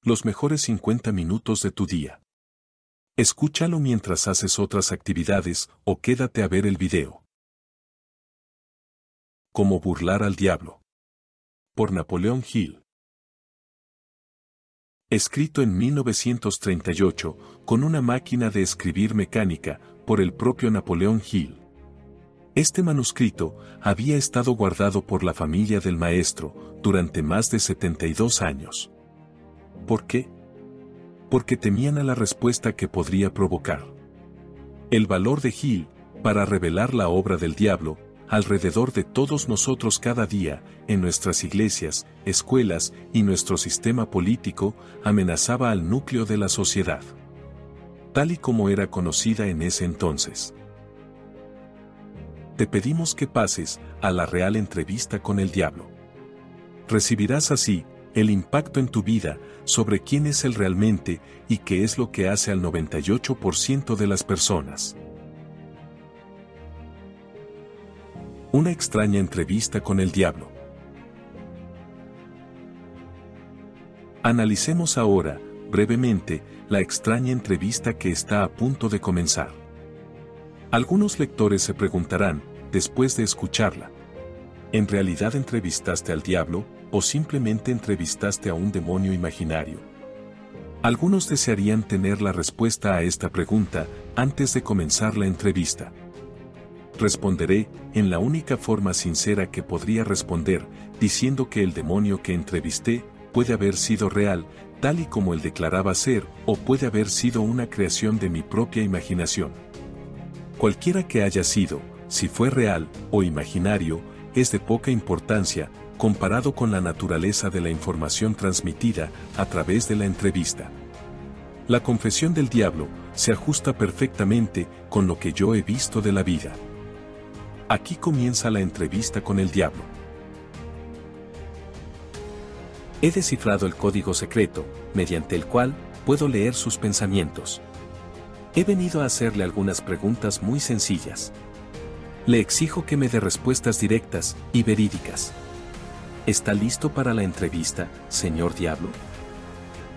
los mejores 50 minutos de tu día. Escúchalo mientras haces otras actividades o quédate a ver el video. Cómo burlar al diablo. Por Napoleón Hill. Escrito en 1938, con una máquina de escribir mecánica, por el propio Napoleón Hill. Este manuscrito había estado guardado por la familia del maestro durante más de 72 años. ¿Por qué? Porque temían a la respuesta que podría provocar. El valor de Hill para revelar la obra del diablo alrededor de todos nosotros cada día, en nuestras iglesias, escuelas y nuestro sistema político, amenazaba al núcleo de la sociedad, tal y como era conocida en ese entonces. Te pedimos que pases a la real entrevista con el diablo. Recibirás así el impacto en tu vida sobre quién es él realmente y qué es lo que hace al 98% de las personas. Una extraña entrevista con el diablo. Analicemos ahora, brevemente, la extraña entrevista que está a punto de comenzar. Algunos lectores se preguntarán, después de escucharla, ¿en realidad entrevistaste al diablo o simplemente entrevistaste a un demonio imaginario? Algunos desearían tener la respuesta a esta pregunta antes de comenzar la entrevista. Responderé en la única forma sincera que podría responder, diciendo que el demonio que entrevisté puede haber sido real, tal y como él declaraba ser, o puede haber sido una creación de mi propia imaginación. Cualquiera que haya sido, si fue real o imaginario, es de poca importancia, comparado con la naturaleza de la información transmitida a través de la entrevista. La confesión del diablo se ajusta perfectamente con lo que yo he visto de la vida. Aquí comienza la entrevista con el diablo. He descifrado el código secreto, mediante el cual puedo leer sus pensamientos. He venido a hacerle algunas preguntas muy sencillas. Le exijo que me dé respuestas directas y verídicas. ¿Está listo para la entrevista, señor diablo?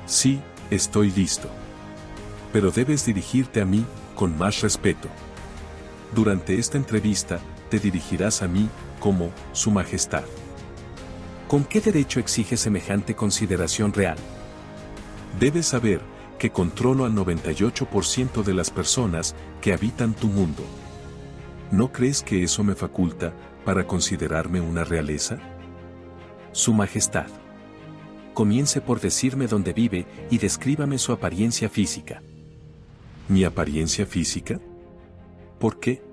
Sí, estoy listo. Pero debes dirigirte a mí con más respeto. Durante esta entrevista, te dirigirás a mí como Su Majestad. ¿Con qué derecho exige semejante consideración real? Debes saber que controlo al 98% de las personas que habitan tu mundo. ¿No crees que eso me faculta para considerarme una realeza? Su Majestad. Comience por decirme dónde vive y descríbame su apariencia física. ¿Mi apariencia física? ¿Por qué?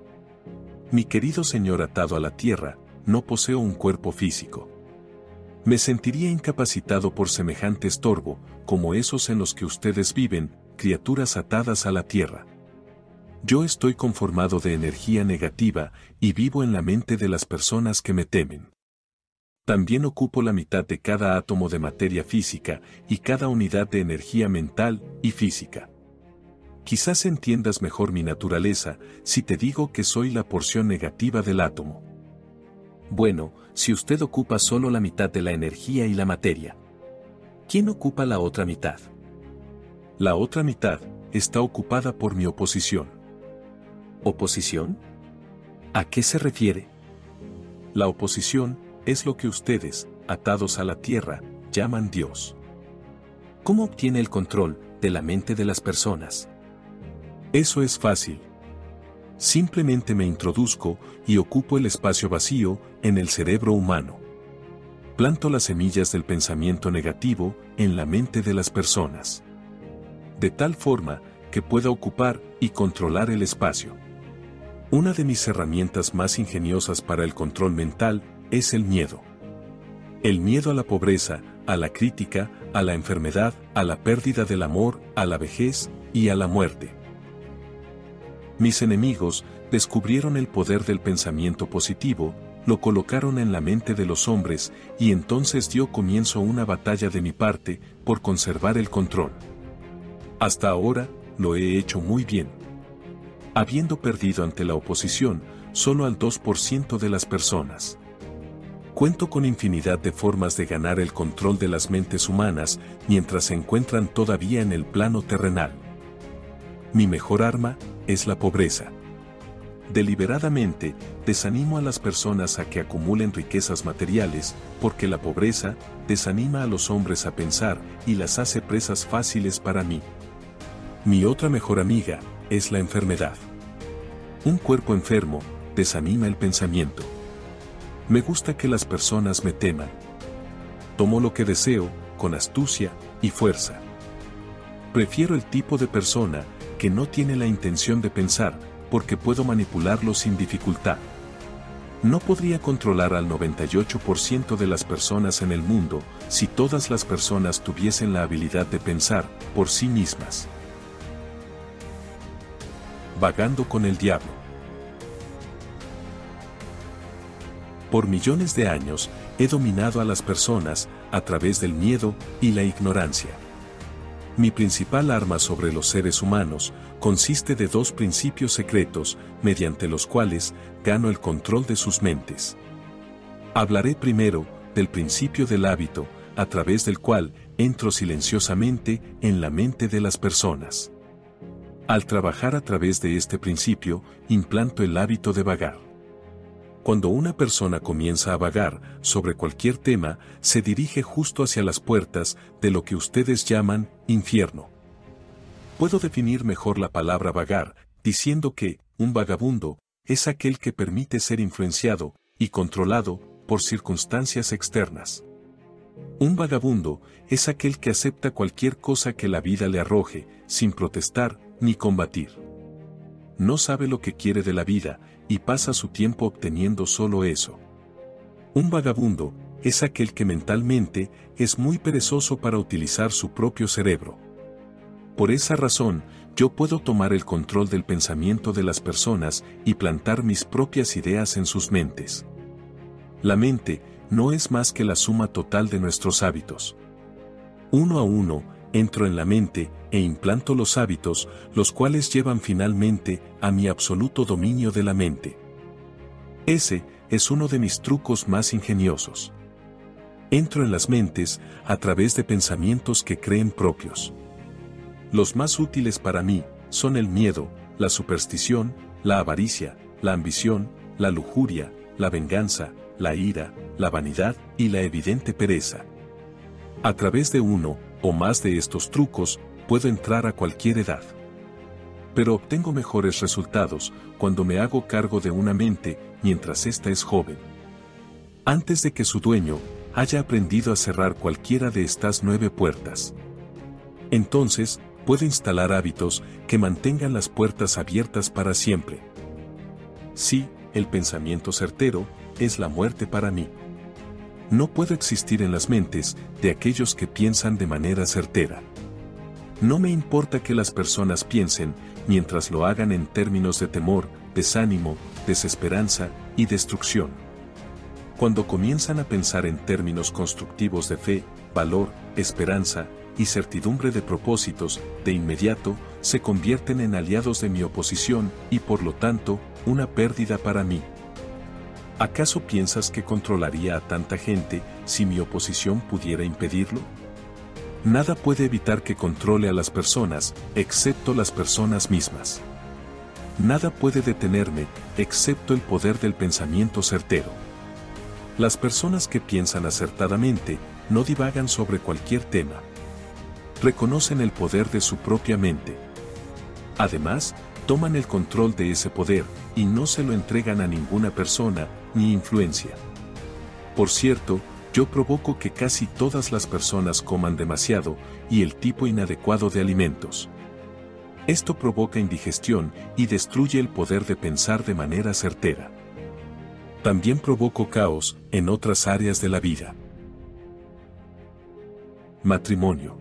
Mi querido señor atado a la tierra, no poseo un cuerpo físico. Me sentiría incapacitado por semejante estorbo, como esos en los que ustedes viven, criaturas atadas a la tierra. Yo estoy conformado de energía negativa y vivo en la mente de las personas que me temen. También ocupo la mitad de cada átomo de materia física y cada unidad de energía mental y física. Quizás entiendas mejor mi naturaleza si te digo que soy la porción negativa del átomo. Bueno, si usted ocupa solo la mitad de la energía y la materia, ¿quién ocupa la otra mitad? La otra mitad está ocupada por mi oposición. ¿Oposición? ¿A qué se refiere? La oposición es lo que ustedes, atados a la tierra, llaman Dios. ¿Cómo obtiene el control de la mente de las personas? Eso es fácil. Simplemente me introduzco y ocupo el espacio vacío en el cerebro humano. Planto las semillas del pensamiento negativo en la mente de las personas. De tal forma que pueda ocupar y controlar el espacio. Una de mis herramientas más ingeniosas para el control mental es el miedo. El miedo a la pobreza, a la crítica, a la enfermedad, a la pérdida del amor, a la vejez y a la muerte. Mis enemigos descubrieron el poder del pensamiento positivo, lo colocaron en la mente de los hombres y entonces dio comienzo una batalla de mi parte por conservar el control. Hasta ahora, lo he hecho muy bien. Habiendo perdido ante la oposición, solo al 2% de las personas. Cuento con infinidad de formas de ganar el control de las mentes humanas mientras se encuentran todavía en el plano terrenal. Mi mejor arma es la pobreza. Deliberadamente, desanimo a las personas a que acumulen riquezas materiales, porque la pobreza desanima a los hombres a pensar y las hace presas fáciles para mí. Mi otra mejor amiga es la enfermedad. Un cuerpo enfermo desanima el pensamiento. Me gusta que las personas me teman. Tomo lo que deseo con astucia y fuerza. Prefiero el tipo de persona que no tiene la intención de pensar, porque puedo manipularlo sin dificultad. No podría controlar al 98% de las personas en el mundo si todas las personas tuviesen la habilidad de pensar por sí mismas. Vagando con el diablo. Por millones de años, he dominado a las personas a través del miedo y la ignorancia. Mi principal arma sobre los seres humanos consiste de dos principios secretos mediante los cuales gano el control de sus mentes. Hablaré primero del principio del hábito, a través del cual entro silenciosamente en la mente de las personas. Al trabajar a través de este principio, implanto el hábito de vagar. Cuando una persona comienza a vagar sobre cualquier tema, se dirige justo hacia las puertas de lo que ustedes llaman infierno. Puedo definir mejor la palabra vagar, diciendo que un vagabundo es aquel que permite ser influenciado y controlado por circunstancias externas. Un vagabundo es aquel que acepta cualquier cosa que la vida le arroje, sin protestar ni combatir. No sabe lo que quiere de la vida, y pasa su tiempo obteniendo solo eso. Un vagabundo es aquel que mentalmente es muy perezoso para utilizar su propio cerebro. Por esa razón, yo puedo tomar el control del pensamiento de las personas y plantar mis propias ideas en sus mentes. La mente no es más que la suma total de nuestros hábitos. Uno a uno, entro en la mente e implanto los hábitos, los cuales llevan finalmente a mi absoluto dominio de la mente. Ese es uno de mis trucos más ingeniosos. Entro en las mentes a través de pensamientos que creen propios. Los más útiles para mí son el miedo, la superstición, la avaricia, la ambición, la lujuria, la venganza, la ira, la vanidad y la evidente pereza. A través de uno o más de estos trucos, puedo entrar a cualquier edad. Pero obtengo mejores resultados cuando me hago cargo de una mente mientras ésta es joven. Antes de que su dueño haya aprendido a cerrar cualquiera de estas 9 puertas. Entonces, puedo instalar hábitos que mantengan las puertas abiertas para siempre. Sí, el pensamiento certero es la muerte para mí. No puedo existir en las mentes de aquellos que piensan de manera certera. No me importa que las personas piensen mientras lo hagan en términos de temor, desánimo, desesperanza y destrucción. Cuando comienzan a pensar en términos constructivos de fe, valor, esperanza y certidumbre de propósitos, de inmediato se convierten en aliados de mi oposición y por lo tanto, una pérdida para mí. ¿Acaso piensas que controlaría a tanta gente si mi oposición pudiera impedirlo? Nada puede evitar que controle a las personas, excepto las personas mismas. Nada puede detenerme, excepto el poder del pensamiento certero. Las personas que piensan acertadamente, no divagan sobre cualquier tema. Reconocen el poder de su propia mente. Además, toman el control de ese poder, y no se lo entregan a ninguna persona, ni influencia. Por cierto, yo provoco que casi todas las personas coman demasiado, y el tipo inadecuado de alimentos. Esto provoca indigestión, y destruye el poder de pensar de manera certera. También provoco caos, en otras áreas de la vida. Matrimonio.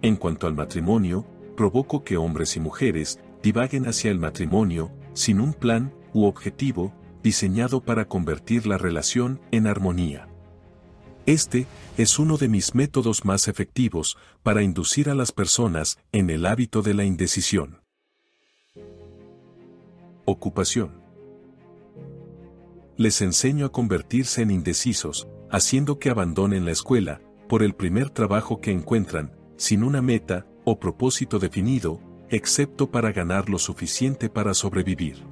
En cuanto al matrimonio, provoco que hombres y mujeres divaguen hacia el matrimonio, sin un plan u objetivo diseñado para convertir la relación en armonía. Este es uno de mis métodos más efectivos para inducir a las personas en el hábito de la indecisión. Ocupación. Les enseño a convertirse en indecisos, haciendo que abandonen la escuela, por el primer trabajo que encuentran, sin una meta o propósito definido, excepto para ganar lo suficiente para sobrevivir.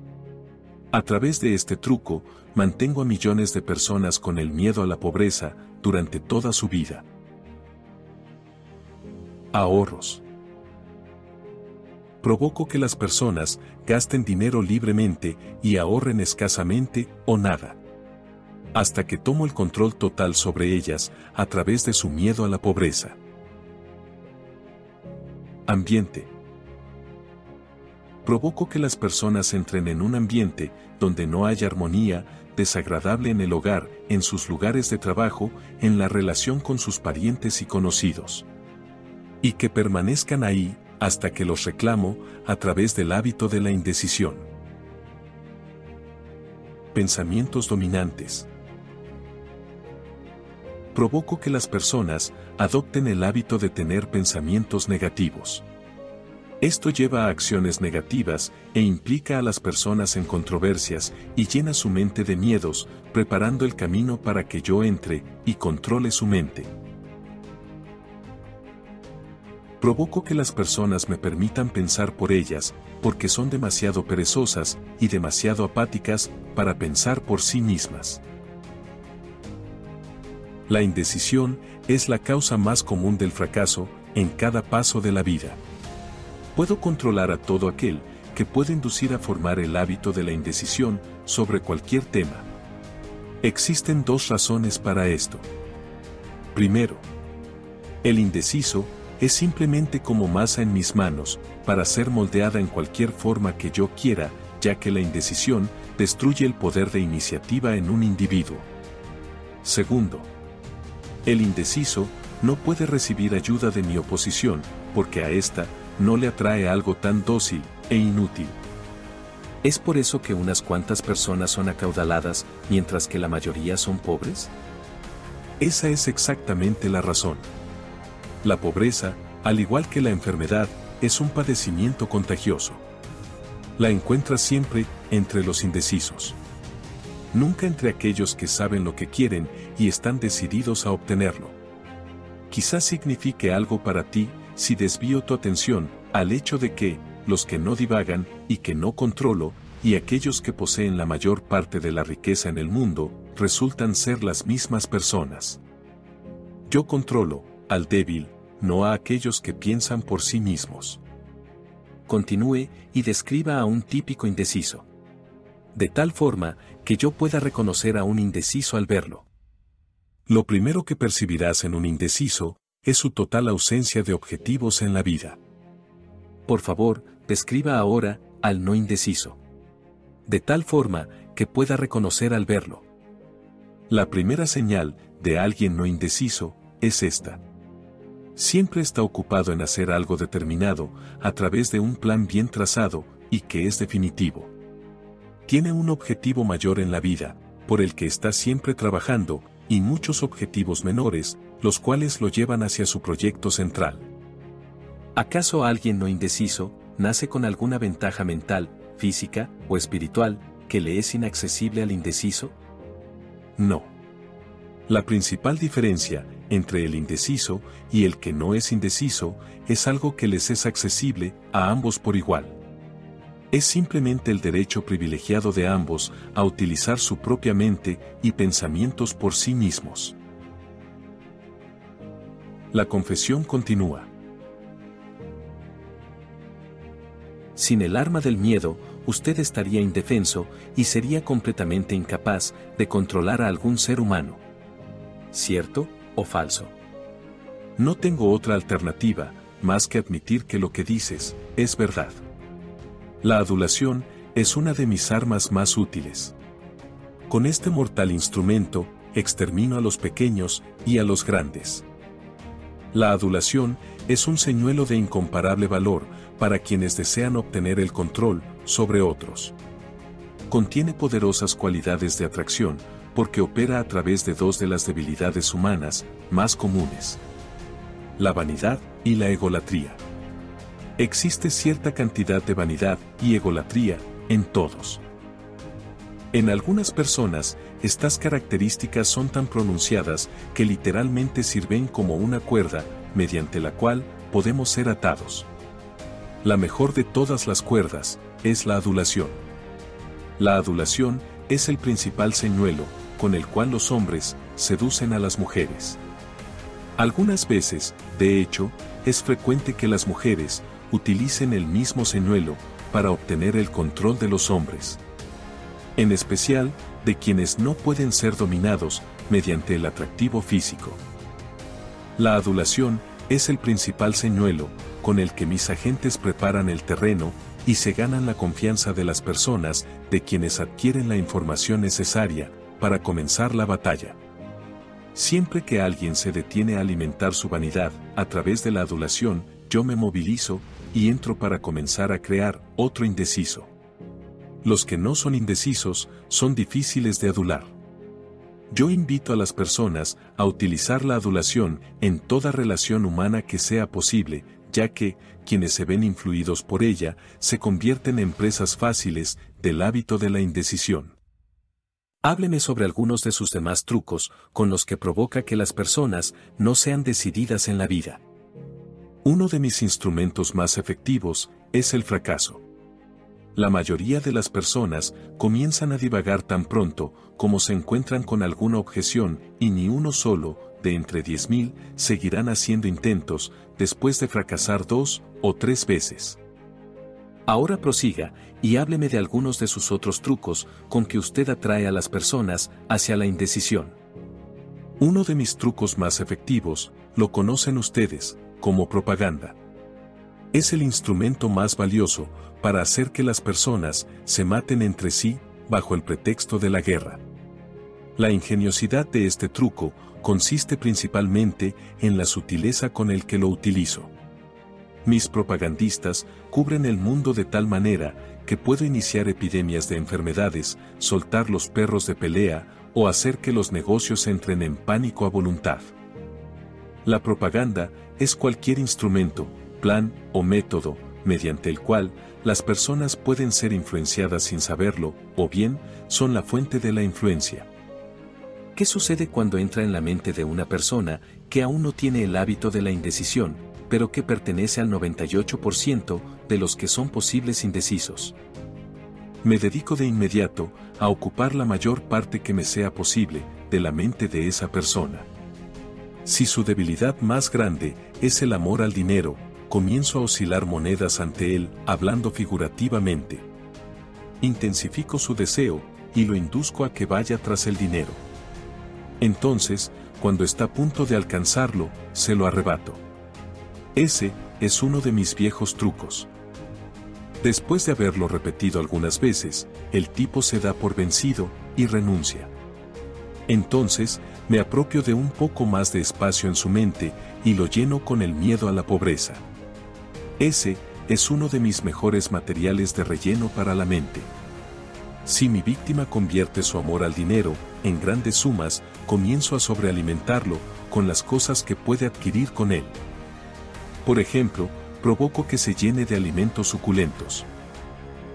A través de este truco, mantengo a millones de personas con el miedo a la pobreza durante toda su vida. Ahorros. Provoco que las personas gasten dinero libremente y ahorren escasamente o nada, hasta que tomo el control total sobre ellas a través de su miedo a la pobreza. Ambiente. Provoco que las personas entren en un ambiente donde no haya armonía, desagradable en el hogar, en sus lugares de trabajo, en la relación con sus parientes y conocidos. Y que permanezcan ahí hasta que los reclamo a través del hábito de la indecisión. Pensamientos dominantes. Provoco que las personas adopten el hábito de tener pensamientos negativos. Esto lleva a acciones negativas e implica a las personas en controversias y llena su mente de miedos, preparando el camino para que yo entre y controle su mente. Provoco que las personas me permitan pensar por ellas, porque son demasiado perezosas y demasiado apáticas para pensar por sí mismas. La indecisión es la causa más común del fracaso en cada paso de la vida. Puedo controlar a todo aquel que puede inducir a formar el hábito de la indecisión sobre cualquier tema. Existen dos razones para esto. Primero, el indeciso es simplemente como masa en mis manos, para ser moldeada en cualquier forma que yo quiera, ya que la indecisión destruye el poder de iniciativa en un individuo. Segundo, el indeciso no puede recibir ayuda de mi oposición, porque a ésta no le atrae algo tan dócil e inútil. ¿Es por eso que unas cuantas personas son acaudaladas, mientras que la mayoría son pobres? Esa es exactamente la razón. La pobreza, al igual que la enfermedad, es un padecimiento contagioso. La encuentras siempre entre los indecisos. Nunca entre aquellos que saben lo que quieren y están decididos a obtenerlo. Quizás signifique algo para ti si desvío tu atención al hecho de que los que no divagan y que no controlo, y aquellos que poseen la mayor parte de la riqueza en el mundo, resultan ser las mismas personas. Yo controlo al débil, no a aquellos que piensan por sí mismos. Continúe y describa a un típico indeciso. De tal forma que yo pueda reconocer a un indeciso al verlo. Lo primero que percibirás en un indeciso es su total ausencia de objetivos en la vida. Por favor, describa ahora al no indeciso. De tal forma que pueda reconocer al verlo. La primera señal de alguien no indeciso es esta. Siempre está ocupado en hacer algo determinado, a través de un plan bien trazado, y que es definitivo. Tiene un objetivo mayor en la vida, por el que está siempre trabajando, y muchos objetivos menores, los cuales lo llevan hacia su proyecto central. ¿Acaso alguien no indeciso nace con alguna ventaja mental, física o espiritual, que le es inaccesible al indeciso? No. La principal diferencia entre el indeciso y el que no es indeciso es algo que les es accesible a ambos por igual. Es simplemente el derecho privilegiado de ambos a utilizar su propia mente y pensamientos por sí mismos. La confesión continúa. Sin el arma del miedo, usted estaría indefenso y sería completamente incapaz de controlar a algún ser humano. ¿Cierto o falso? No tengo otra alternativa, más que admitir que lo que dices es verdad. La adulación es una de mis armas más útiles. Con este mortal instrumento, extermino a los pequeños y a los grandes. La adulación es un señuelo de incomparable valor para quienes desean obtener el control sobre otros. Contiene poderosas cualidades de atracción, porque opera a través de dos de las debilidades humanas más comunes: la vanidad y la egolatría. Existe cierta cantidad de vanidad y egolatría en todos. En algunas personas, estas características son tan pronunciadas que literalmente sirven como una cuerda, mediante la cual podemos ser atados. La mejor de todas las cuerdas es la adulación. La adulación es el principal señuelo con el cual los hombres seducen a las mujeres. Algunas veces, de hecho, es frecuente que las mujeres utilicen el mismo señuelo para obtener el control de los hombres. En especial, de quienes no pueden ser dominados mediante el atractivo físico. La adulación es el principal señuelo con el que mis agentes preparan el terreno y se ganan la confianza de las personas de quienes adquieren la información necesaria para comenzar la batalla. Siempre que alguien se detiene a alimentar su vanidad a través de la adulación, yo me movilizo y entro para comenzar a crear otro indeciso. Los que no son indecisos son difíciles de adular. Yo invito a las personas a utilizar la adulación en toda relación humana que sea posible, ya que, quienes se ven influidos por ella, se convierten en presas fáciles del hábito de la indecisión. Hábleme sobre algunos de sus demás trucos con los que provoca que las personas no sean decididas en la vida. Uno de mis instrumentos más efectivos es el fracaso. La mayoría de las personas comienzan a divagar tan pronto como se encuentran con alguna objeción y ni uno solo, de entre 10.000, seguirán haciendo intentos después de fracasar 2 o 3 veces. Ahora prosiga y hábleme de algunos de sus otros trucos con que usted atrae a las personas hacia la indecisión. Uno de mis trucos más efectivos, lo conocen ustedes, como propaganda. Es el instrumento más valioso para hacer que las personas se maten entre sí bajo el pretexto de la guerra. La ingeniosidad de este truco consiste principalmente en la sutileza con el que lo utilizo. Mis propagandistas cubren el mundo de tal manera que puedo iniciar epidemias de enfermedades, soltar los perros de pelea o hacer que los negocios entren en pánico a voluntad. La propaganda es cualquier instrumento, plan o método, mediante el cual las personas pueden ser influenciadas sin saberlo, o bien, son la fuente de la influencia. ¿Qué sucede cuando entra en la mente de una persona que aún no tiene el hábito de la indecisión, pero que pertenece al 98% de los que son posibles indecisos? Me dedico de inmediato a ocupar la mayor parte que me sea posible de la mente de esa persona. Si su debilidad más grande es el amor al dinero, comienzo a oscilar monedas ante él, hablando figurativamente. Intensifico su deseo y lo induzco a que vaya tras el dinero. Entonces, cuando está a punto de alcanzarlo, se lo arrebato. Ese es uno de mis viejos trucos. Después de haberlo repetido algunas veces, el tipo se da por vencido y renuncia. Entonces, me apropio de un poco más de espacio en su mente y lo lleno con el miedo a la pobreza. Ese es uno de mis mejores materiales de relleno para la mente. Si mi víctima convierte su amor al dinero en grandes sumas, comienzo a sobrealimentarlo con las cosas que puede adquirir con él. Por ejemplo, provoco que se llene de alimentos suculentos.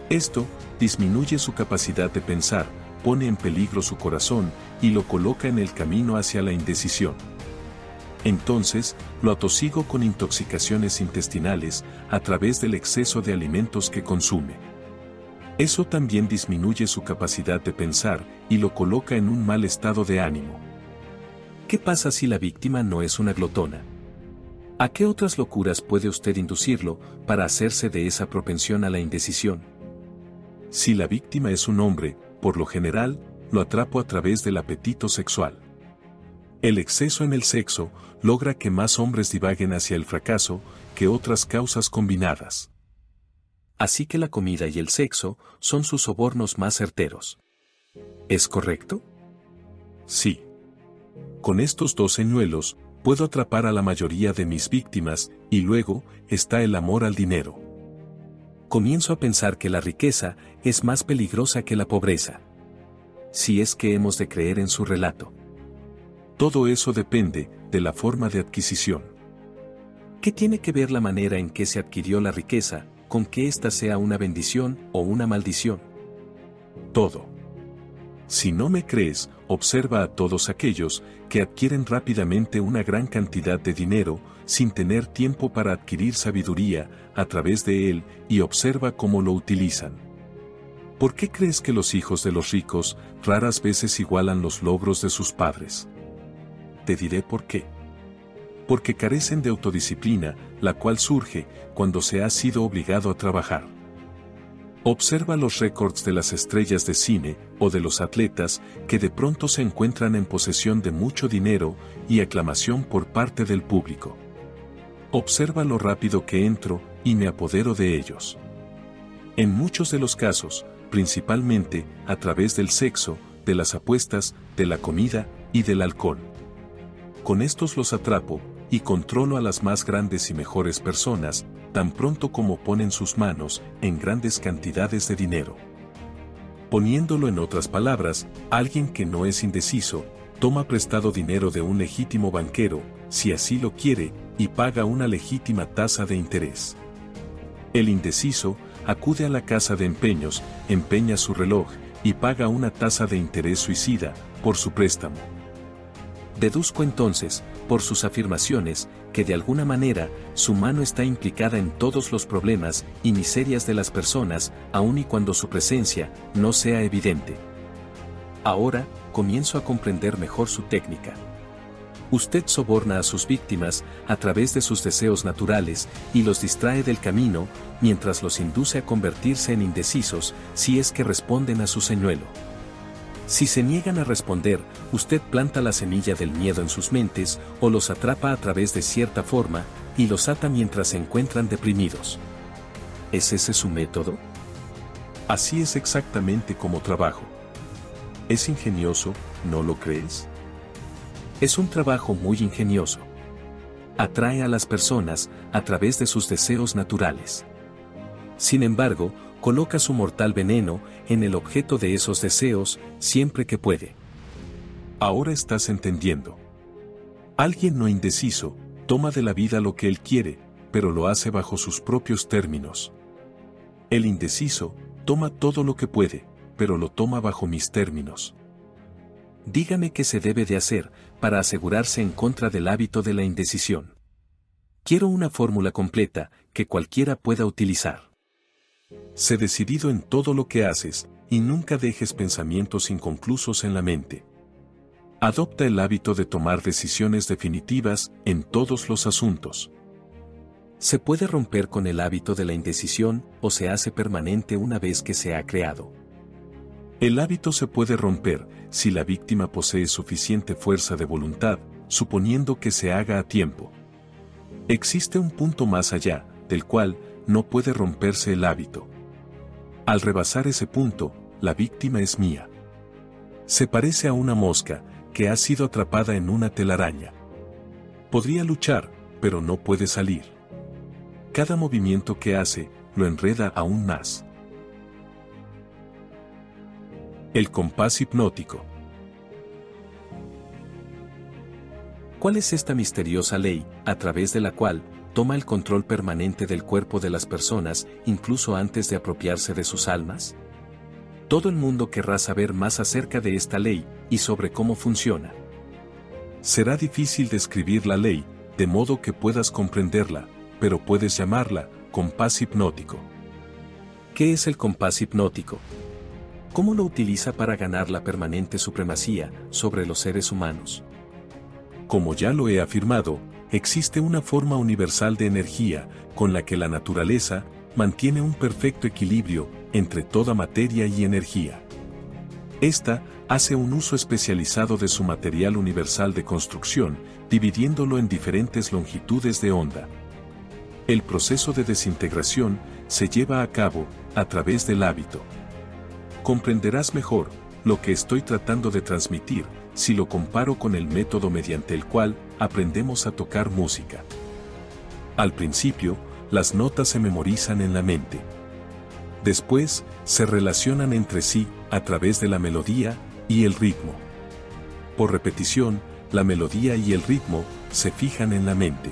Esto disminuye su capacidad de pensar, pone en peligro su corazón y lo coloca en el camino hacia la indecisión. Entonces, lo atosigo con intoxicaciones intestinales a través del exceso de alimentos que consume. Eso también disminuye su capacidad de pensar y lo coloca en un mal estado de ánimo. ¿Qué pasa si la víctima no es una glotona? ¿A qué otras locuras puede usted inducirlo para hacerse de esa propensión a la indecisión? Si la víctima es un hombre, por lo general, lo atrapo a través del apetito sexual. El exceso en el sexo logra que más hombres divaguen hacia el fracaso que otras causas combinadas. Así que la comida y el sexo son sus sobornos más certeros. ¿Es correcto? Sí. Con estos dos señuelos, puedo atrapar a la mayoría de mis víctimas, y luego está el amor al dinero. Comienzo a pensar que la riqueza es más peligrosa que la pobreza. Si es que hemos de creer en su relato. Todo eso depende de la forma de adquisición. ¿Qué tiene que ver la manera en que se adquirió la riqueza con que ésta sea una bendición o una maldición? Todo. Si no me crees, observa a todos aquellos que adquieren rápidamente una gran cantidad de dinero, sin tener tiempo para adquirir sabiduría a través de él, y observa cómo lo utilizan. ¿Por qué crees que los hijos de los ricos raras veces igualan los logros de sus padres? Te diré por qué. Porque carecen de autodisciplina, la cual surge cuando se ha sido obligado a trabajar. Observa los récords de las estrellas de cine o de los atletas que de pronto se encuentran en posesión de mucho dinero y aclamación por parte del público. Observa lo rápido que entro y me apodero de ellos. En muchos de los casos, principalmente a través del sexo, de las apuestas, de la comida y del alcohol. Con estos los atrapo y controlo a las más grandes y mejores personas, tan pronto como ponen sus manos en grandes cantidades de dinero. Poniéndolo en otras palabras, alguien que no es indeciso, toma prestado dinero de un legítimo banquero, si así lo quiere, y paga una legítima tasa de interés. El indeciso acude a la casa de empeños, empeña su reloj, y paga una tasa de interés suicida por su préstamo. Deduzco entonces, por sus afirmaciones, que de alguna manera, su mano está implicada en todos los problemas y miserias de las personas, aun y cuando su presencia no sea evidente. Ahora, comienzo a comprender mejor su técnica. Usted soborna a sus víctimas a través de sus deseos naturales y los distrae del camino, mientras los induce a convertirse en indecisos si es que responden a su señuelo. Si se niegan a responder, usted planta la semilla del miedo en sus mentes o los atrapa a través de cierta forma y los ata mientras se encuentran deprimidos. ¿Es ese su método? Así es exactamente como trabajo. ¿Es ingenioso, no lo crees? Es un trabajo muy ingenioso. Atrae a las personas a través de sus deseos naturales. Sin embargo, coloca su mortal veneno en el objeto de esos deseos siempre que puede. Ahora estás entendiendo. Alguien no indeciso toma de la vida lo que él quiere, pero lo hace bajo sus propios términos. El indeciso toma todo lo que puede, pero lo toma bajo mis términos. Dígame qué se debe de hacer para asegurarse en contra del hábito de la indecisión. Quiero una fórmula completa que cualquiera pueda utilizar. Sé decidido en todo lo que haces, y nunca dejes pensamientos inconclusos en la mente. Adopta el hábito de tomar decisiones definitivas en todos los asuntos. ¿Se puede romper con el hábito de la indecisión o se hace permanente una vez que se ha creado? El hábito se puede romper si la víctima posee suficiente fuerza de voluntad, suponiendo que se haga a tiempo. Existe un punto más allá, del cual no puede romperse el hábito. Al rebasar ese punto, la víctima es mía. Se parece a una mosca que ha sido atrapada en una telaraña. Podría luchar, pero no puede salir. Cada movimiento que hace, lo enreda aún más. El compás hipnótico. ¿Cuál es esta misteriosa ley, a través de la cual toma el control permanente del cuerpo de las personas, incluso antes de apropiarse de sus almas? Todo el mundo querrá saber más acerca de esta ley y sobre cómo funciona. Será difícil describir la ley, de modo que puedas comprenderla, pero puedes llamarla compás hipnótico. ¿Qué es el compás hipnótico? ¿Cómo lo utiliza para ganar la permanente supremacía sobre los seres humanos? Como ya lo he afirmado, existe una forma universal de energía con la que la naturaleza mantiene un perfecto equilibrio entre toda materia y energía. Esta hace un uso especializado de su material universal de construcción, dividiéndolo en diferentes longitudes de onda. El proceso de desintegración se lleva a cabo a través del hábito. Comprenderás mejor lo que estoy tratando de transmitir si lo comparo con el método mediante el cual aprendemos a tocar música. Al principio, las notas se memorizan en la mente. Después, se relacionan entre sí a través de la melodía y el ritmo. Por repetición, la melodía y el ritmo se fijan en la mente.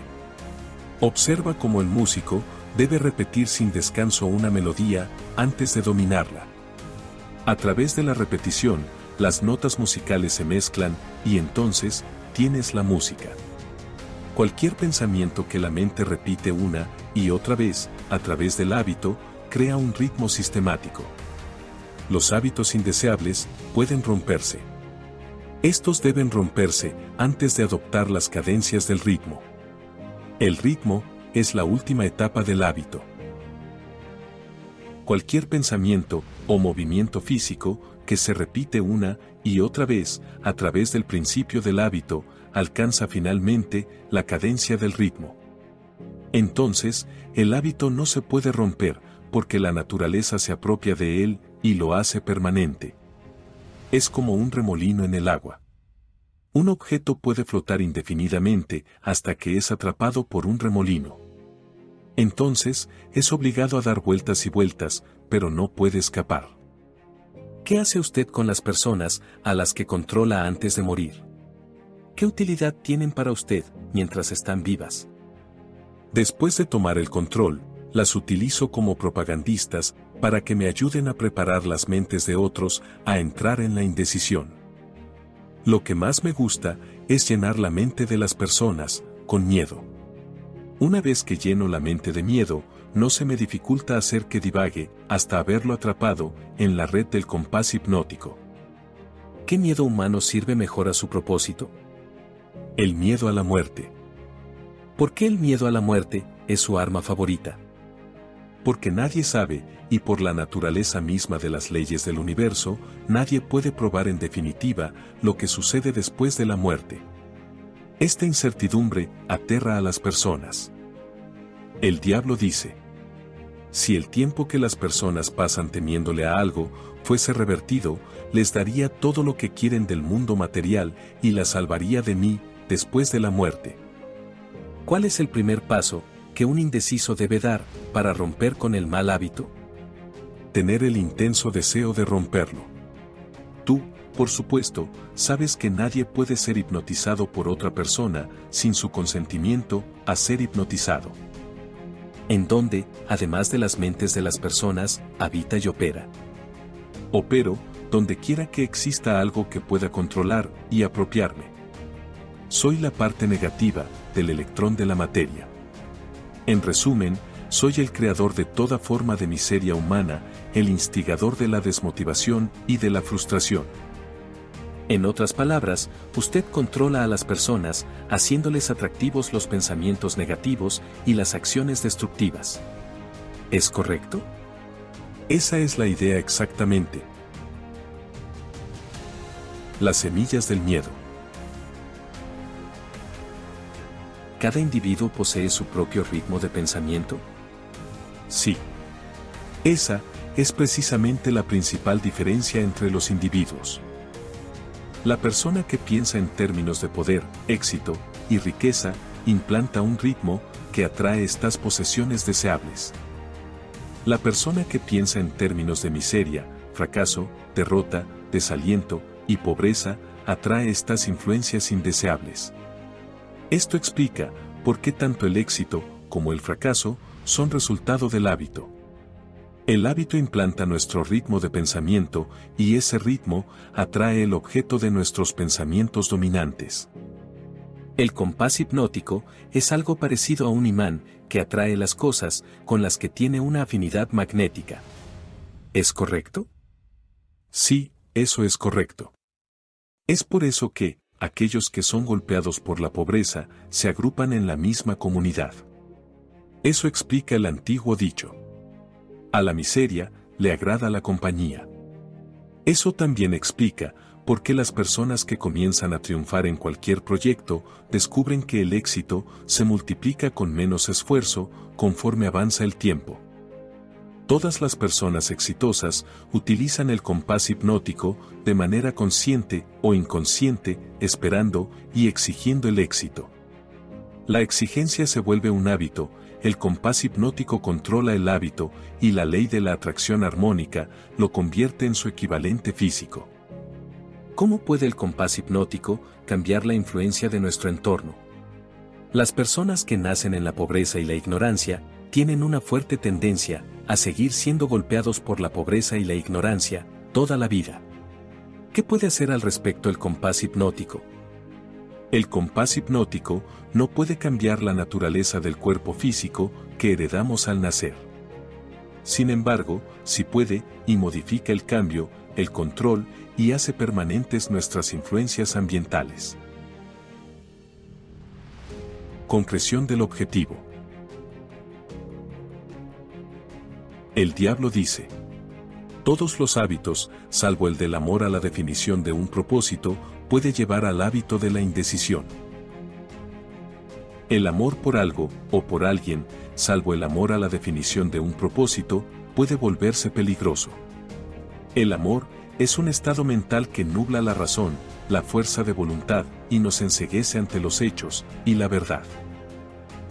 Observa cómo el músico debe repetir sin descanso una melodía antes de dominarla. A través de la repetición, las notas musicales se mezclan y entonces tienes la música. Cualquier pensamiento que la mente repite una y otra vez, a través del hábito, crea un ritmo sistemático. Los hábitos indeseables pueden romperse. Estos deben romperse antes de adoptar las cadencias del ritmo. El ritmo es la última etapa del hábito. Cualquier pensamiento o movimiento físico que se repite una y otra vez a través del principio del hábito alcanza finalmente la cadencia del ritmo. Entonces, el hábito no se puede romper porque la naturaleza se apropia de él y lo hace permanente. Es como un remolino en el agua. Un objeto puede flotar indefinidamente hasta que es atrapado por un remolino. Entonces, es obligado a dar vueltas y vueltas, pero no puede escapar. ¿Qué hace usted con las personas a las que controla antes de morir? ¿Qué utilidad tienen para usted mientras están vivas? Después de tomar el control, las utilizo como propagandistas para que me ayuden a preparar las mentes de otros a entrar en la indecisión. Lo que más me gusta es llenar la mente de las personas con miedo. Una vez que lleno la mente de miedo, no se me dificulta hacer que divague hasta haberlo atrapado en la red del compás hipnótico. ¿Qué miedo humano sirve mejor a su propósito? El miedo a la muerte. ¿Por qué el miedo a la muerte es su arma favorita? Porque nadie sabe, y por la naturaleza misma de las leyes del universo, nadie puede probar en definitiva lo que sucede después de la muerte. Esta incertidumbre aterra a las personas. El diablo dice: si el tiempo que las personas pasan temiéndole a algo fuese revertido, les daría todo lo que quieren del mundo material y las salvaría de mí después de la muerte. ¿Cuál es el primer paso que un indeciso debe dar para romper con el mal hábito? Tener el intenso deseo de romperlo. Tú, por supuesto, sabes que nadie puede ser hipnotizado por otra persona sin su consentimiento a ser hipnotizado. En donde, además de las mentes de las personas, habita y opera. Opero donde quiera que exista algo que pueda controlar y apropiarme. Soy la parte negativa del electrón de la materia. En resumen, soy el creador de toda forma de miseria humana, el instigador de la desmotivación y de la frustración. En otras palabras, usted controla a las personas, haciéndoles atractivos los pensamientos negativos y las acciones destructivas. ¿Es correcto? Esa es la idea exactamente. Las semillas del miedo. ¿Cada individuo posee su propio ritmo de pensamiento? Sí. Esa es precisamente la principal diferencia entre los individuos. La persona que piensa en términos de poder, éxito y riqueza, implanta un ritmo que atrae estas posesiones deseables. La persona que piensa en términos de miseria, fracaso, derrota, desaliento y pobreza, atrae estas influencias indeseables. Esto explica por qué tanto el éxito como el fracaso son resultado del hábito. El hábito implanta nuestro ritmo de pensamiento y ese ritmo atrae el objeto de nuestros pensamientos dominantes. El compás hipnótico es algo parecido a un imán que atrae las cosas con las que tiene una afinidad magnética. ¿Es correcto? Sí, eso es correcto. Es por eso que, aquellos que son golpeados por la pobreza se agrupan en la misma comunidad. Eso explica el antiguo dicho: a la miseria le agrada la compañía. Eso también explica por qué las personas que comienzan a triunfar en cualquier proyecto descubren que el éxito se multiplica con menos esfuerzo conforme avanza el tiempo. Todas las personas exitosas utilizan el compás hipnótico de manera consciente o inconsciente, esperando y exigiendo el éxito. La exigencia se vuelve un hábito, el compás hipnótico controla el hábito y la ley de la atracción armónica lo convierte en su equivalente físico. ¿Cómo puede el compás hipnótico cambiar la influencia de nuestro entorno? Las personas que nacen en la pobreza y la ignorancia tienen una fuerte tendencia a seguir siendo golpeados por la pobreza y la ignorancia toda la vida. ¿Qué puede hacer al respecto el compás hipnótico? El compás hipnótico no puede cambiar la naturaleza del cuerpo físico que heredamos al nacer. Sin embargo, sí puede, y modifica el cambio, el control, y hace permanentes nuestras influencias ambientales. Concreción del objetivo. El diablo dice: todos los hábitos, salvo el del amor a la definición de un propósito, puede llevar al hábito de la indecisión. El amor por algo, o por alguien, salvo el amor a la definición de un propósito, puede volverse peligroso. El amor es un estado mental que nubla la razón, la fuerza de voluntad, y nos enceguece ante los hechos, y la verdad.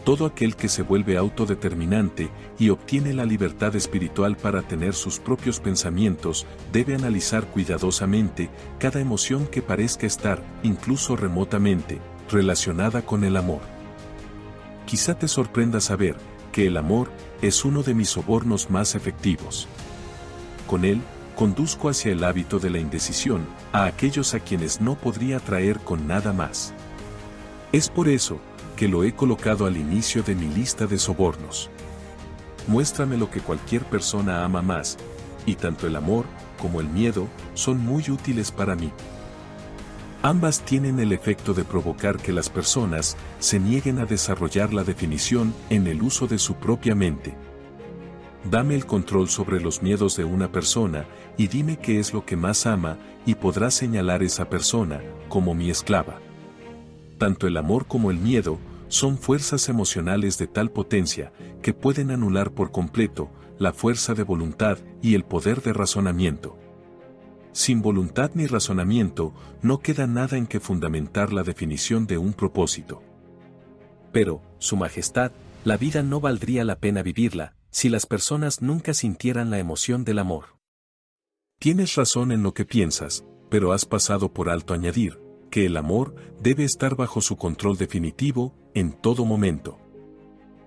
Todo aquel que se vuelve autodeterminante y obtiene la libertad espiritual para tener sus propios pensamientos, debe analizar cuidadosamente cada emoción que parezca estar, incluso remotamente, relacionada con el amor. Quizá te sorprenda saber que el amor es uno de mis sobornos más efectivos. Con él, conduzco hacia el hábito de la indecisión a aquellos a quienes no podría atraer con nada más. Es por eso que lo he colocado al inicio de mi lista de sobornos. Muéstrame lo que cualquier persona ama más, y tanto el amor como el miedo son muy útiles para mí. Ambas tienen el efecto de provocar que las personas se nieguen a desarrollar la definición en el uso de su propia mente. Dame el control sobre los miedos de una persona y dime qué es lo que más ama y podrás señalar esa persona como mi esclava. Tanto el amor como el miedo son fuerzas emocionales de tal potencia que pueden anular por completo la fuerza de voluntad y el poder de razonamiento. Sin voluntad ni razonamiento, no queda nada en que fundamentar la definición de un propósito. Pero, Su Majestad, la vida no valdría la pena vivirla, si las personas nunca sintieran la emoción del amor. Tienes razón en lo que piensas, pero has pasado por alto añadir que el amor debe estar bajo su control definitivo, en todo momento.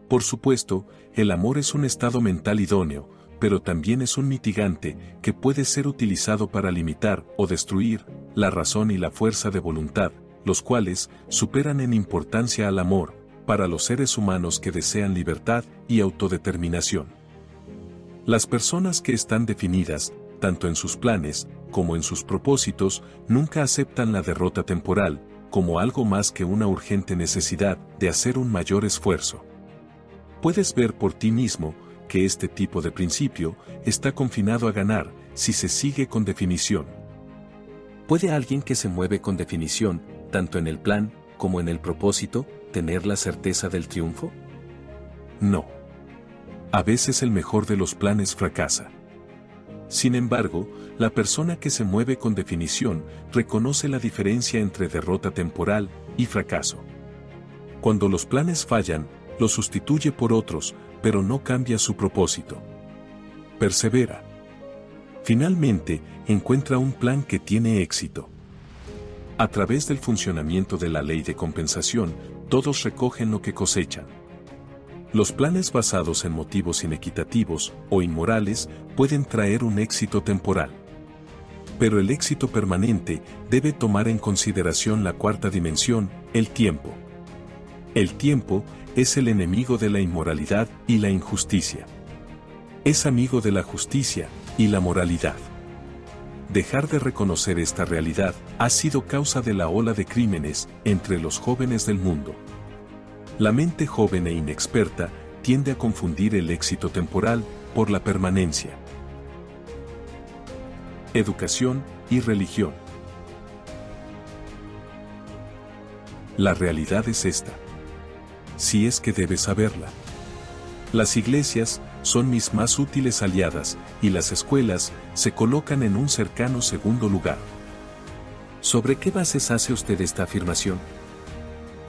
Por supuesto, el amor es un estado mental idóneo, pero también es un mitigante que puede ser utilizado para limitar o destruir la razón y la fuerza de voluntad, los cuales superan en importancia al amor, para los seres humanos que desean libertad y autodeterminación. Las personas que están definidas, tanto en sus planes como en sus propósitos, nunca aceptan la derrota temporal, como algo más que una urgente necesidad de hacer un mayor esfuerzo. Puedes ver por ti mismo que este tipo de principio está confinado a ganar si se sigue con definición. ¿Puede alguien que se mueve con definición, tanto en el plan como en el propósito, tener la certeza del triunfo? No. A veces el mejor de los planes fracasa. Sin embargo, la persona que se mueve con definición reconoce la diferencia entre derrota temporal y fracaso. Cuando los planes fallan, los sustituye por otros, pero no cambia su propósito. Persevera. Finalmente, encuentra un plan que tiene éxito. A través del funcionamiento de la ley de compensación, todos recogen lo que cosechan. Los planes basados en motivos inequitativos o inmorales pueden traer un éxito temporal. Pero el éxito permanente debe tomar en consideración la cuarta dimensión, el tiempo. El tiempo es el enemigo de la inmoralidad y la injusticia. Es amigo de la justicia y la moralidad. Dejar de reconocer esta realidad ha sido causa de la ola de crímenes entre los jóvenes del mundo. La mente joven e inexperta tiende a confundir el éxito temporal por la permanencia. Educación y religión. La realidad es esta. Si es que debes saberla. Las iglesias son mis más útiles aliadas y las escuelas se colocan en un cercano segundo lugar. ¿Sobre qué bases hace usted esta afirmación?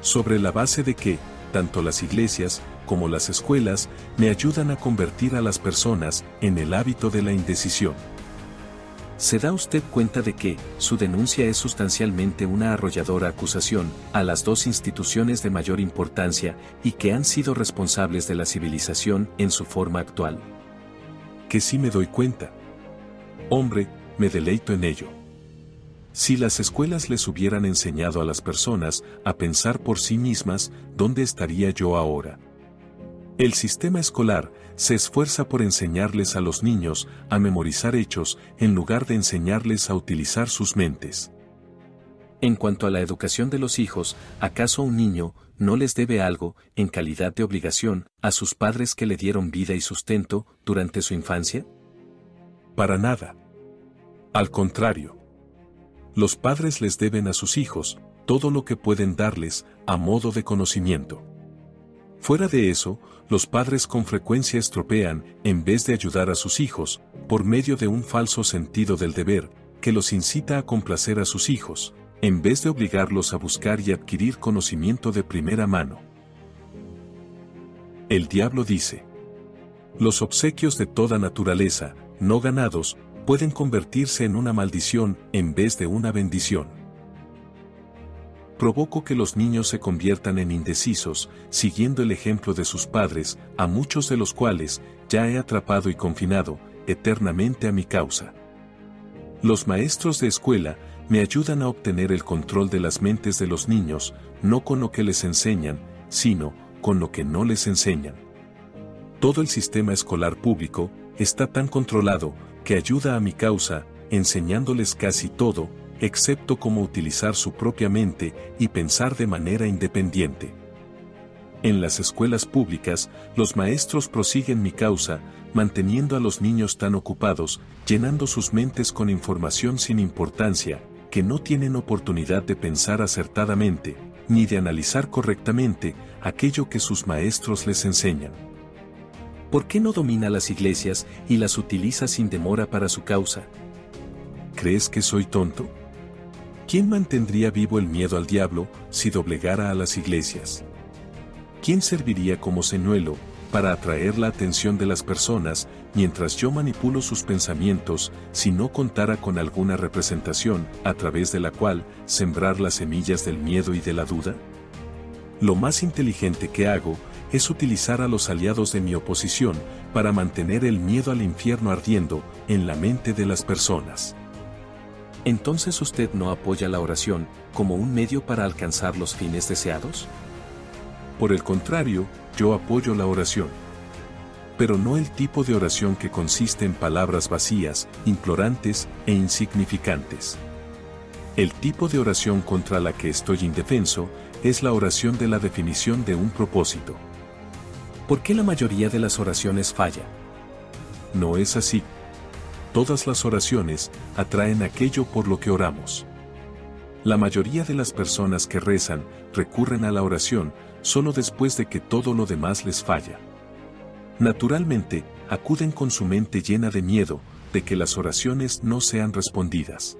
Sobre la base de que, tanto las iglesias como las escuelas me ayudan a convertir a las personas en el hábito de la indecisión. ¿Se da usted cuenta de que su denuncia es sustancialmente una arrolladora acusación a las dos instituciones de mayor importancia y que han sido responsables de la civilización en su forma actual? Que sí me doy cuenta. Hombre, me deleito en ello. Si las escuelas les hubieran enseñado a las personas a pensar por sí mismas, ¿dónde estaría yo ahora? El sistema escolar se esfuerza por enseñarles a los niños a memorizar hechos en lugar de enseñarles a utilizar sus mentes. En cuanto a la educación de los hijos, ¿acaso un niño no les debe algo, en calidad de obligación, a sus padres que le dieron vida y sustento durante su infancia? Para nada. Al contrario. Los padres les deben a sus hijos todo lo que pueden darles a modo de conocimiento. Fuera de eso, los padres con frecuencia estropean, en vez de ayudar a sus hijos, por medio de un falso sentido del deber, que los incita a complacer a sus hijos, en vez de obligarlos a buscar y adquirir conocimiento de primera mano. El diablo dice: los obsequios de toda naturaleza, no ganados, pueden convertirse en una maldición en vez de una bendición. Provoco que los niños se conviertan en indecisos, siguiendo el ejemplo de sus padres, a muchos de los cuales ya he atrapado y confinado eternamente a mi causa. Los maestros de escuela me ayudan a obtener el control de las mentes de los niños, no con lo que les enseñan, sino con lo que no les enseñan. Todo el sistema escolar público está tan controlado que ayuda a mi causa, enseñándoles casi todo, excepto cómo utilizar su propia mente y pensar de manera independiente. En las escuelas públicas, los maestros prosiguen mi causa, manteniendo a los niños tan ocupados, llenando sus mentes con información sin importancia, que no tienen oportunidad de pensar acertadamente, ni de analizar correctamente aquello que sus maestros les enseñan. ¿Por qué no domina las iglesias y las utiliza sin demora para su causa? ¿Crees que soy tonto? ¿Quién mantendría vivo el miedo al diablo si doblegara a las iglesias? ¿Quién serviría como señuelo para atraer la atención de las personas mientras yo manipulo sus pensamientos si no contara con alguna representación a través de la cual sembrar las semillas del miedo y de la duda? Lo más inteligente que hago es utilizar a los aliados de mi oposición para mantener el miedo al infierno ardiendo en la mente de las personas. ¿Entonces usted no apoya la oración como un medio para alcanzar los fines deseados? Por el contrario, yo apoyo la oración. Pero no el tipo de oración que consiste en palabras vacías, implorantes e insignificantes. El tipo de oración contra la que estoy indefenso es la oración de la definición de un propósito. ¿Por qué la mayoría de las oraciones falla? No es así. Todas las oraciones atraen aquello por lo que oramos. La mayoría de las personas que rezan recurren a la oración solo después de que todo lo demás les falla. Naturalmente, acuden con su mente llena de miedo de que las oraciones no sean respondidas.